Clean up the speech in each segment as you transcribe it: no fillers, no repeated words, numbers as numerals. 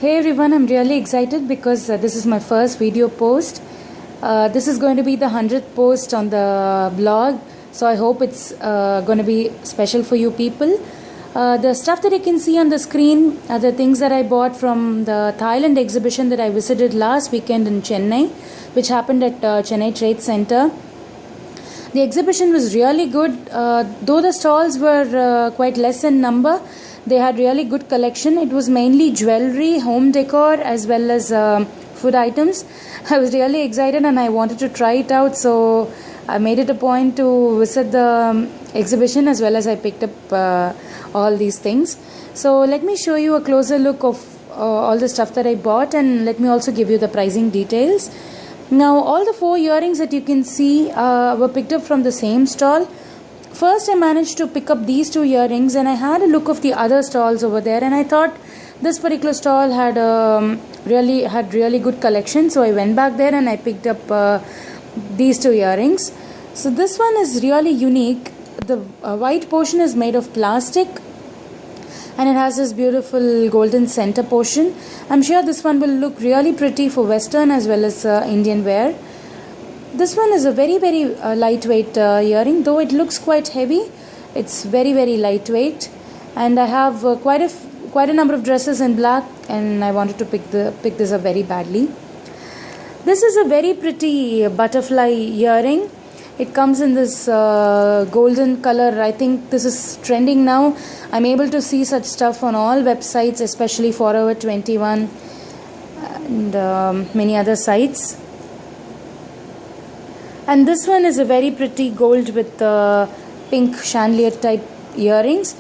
Hey everyone, I'm really excited because this is my first video post. This is going to be the 100th post on the blog, so I hope it's going to be special for you people. The stuff that you can see on the screen are the things that I bought from the Thailand exhibition that I visited last weekend in Chennai, which happened at Chennai Trade Center. The exhibition was really good, though the stalls were quite less in number. They had really good collection. It was mainly jewelry, home decor, as well as food items. I was really excited and I wanted to try it out, so I made it a point to visit the exhibition as well as I picked up all these things. So let me show you a closer look of all the stuff that I bought, and let me also give you the pricing details. Now all the 4 earrings that you can see were picked up from the same stall. First I managed to pick up these 2 earrings, and I had a look of the other stalls over there, and I thought this particular stall had really good collection, so I went back there and I picked up these 2 earrings. So this one is really unique. The white portion is made of plastic and it has this beautiful golden center portion. I'm sure this one will look really pretty for Western as well as Indian wear. This one is a very lightweight earring, though it looks quite heavy. It's very lightweight, and I have quite a number of dresses in black, and I wanted to pick this up very badly. This is a very pretty butterfly earring. It comes in this golden color. I think this is trending now. I'm able to see such stuff on all websites, especially Forever 21 and many other sites. And this one is a very pretty gold with pink chandelier type earrings.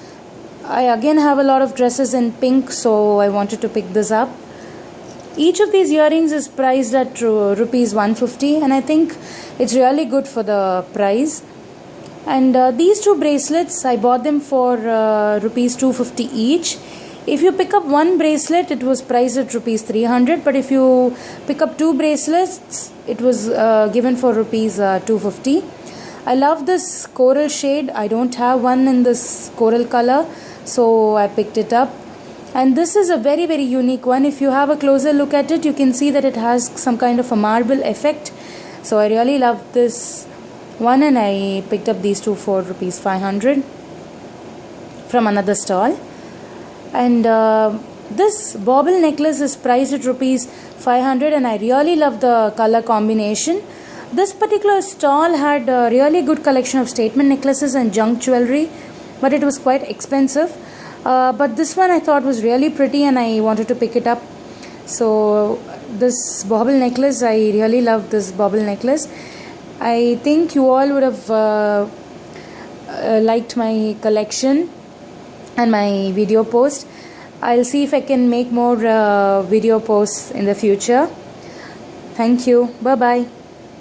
I again have a lot of dresses in pink, so I wanted to pick this up. Each of these earrings is priced at rupees 150, and I think it's really good for the price. And these 2 bracelets, I bought them for rupees 250 each. If you pick up 1 bracelet, it was priced at rupees 300, but if you pick up 2 bracelets, it was given for rupees 250. I love this coral shade. I don't have one in this coral color, so I picked it up. And this is a very unique one. If you have a closer look at it, you can see that it has some kind of a marble effect. So I really love this one, and I picked up these 2 for rupees 500 from another stall. And this bauble necklace is priced at rupees 500, and I really love the color combination. This particular stall had a really good collection of statement necklaces and junk jewelry, but it was quite expensive. But this one I thought was really pretty, and I wanted to pick it up. So this bauble necklace, I really love this bauble necklace. I think you all would have liked my collection and my video post. I'll see if I can make more video posts in the future. Thank you. Bye bye.